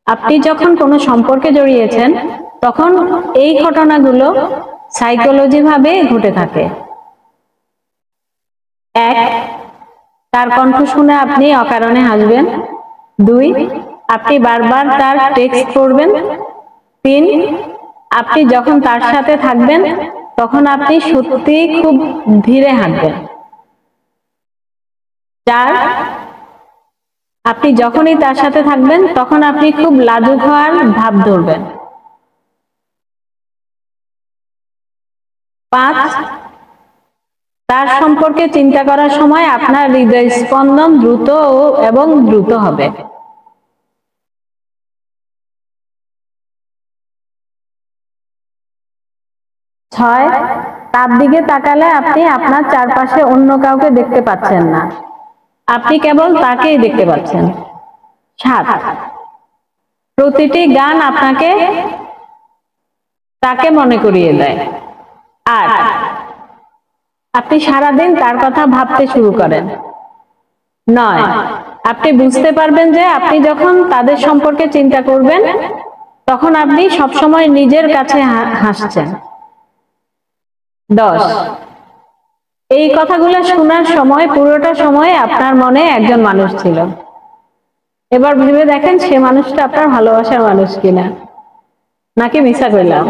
আপনি যখন কোনো সম্পর্কে জড়িয়েছেন তখন এই ঘটনাগুলো সাইকোলজি ভাবে ঘটে থাকে। 1, তার কণ্ঠ শুনে আপনি অকারণে হাসবেন। 2, আপনি বারবার তার টেক্সট করবেন। 3, আপনি যখন তার সাথে থাকবেন তখন আপনি সত্যিই খুব ধীরে হাঁটবেন। 4, আপনি যখনই তার সাথে থাকবেন তখন আপনি খুব লাজুক হওয়ার ভাব ধরবেন। 5, তার সম্পর্কে চিন্তা করার সময় আপনার হৃদয় স্পন্দন দ্রুত এবং দ্রুত হবে। ছয়, তার দিকে তাকালে আপনি আপনার চারপাশে অন্য কাউকে দেখতে পাচ্ছেন না, আপনি কেবল তাকেই দেখতে পাচ্ছেন। 7, প্রতিটি গান আপনাকে তাকে মনে করিয়ে দেয়। 8, আপনি সারাদিন তার কথা ভাবতে শুরু করেন। 9, আপনি বুঝতে পারবেন যে আপনি যখন তাদের সম্পর্কে চিন্তা করবেন তখন আপনি সবসময় নিজের কাছে হাসছেন। 10, এই কথাগুলো শোনার সময় পুরোটা সময় আপনার মনে একজন মানুষ ছিল। এবার ভেবে দেখেন সে মানুষটা আপনার ভালোবাসার মানুষ কিনা, নাকি মিছা কইলাম।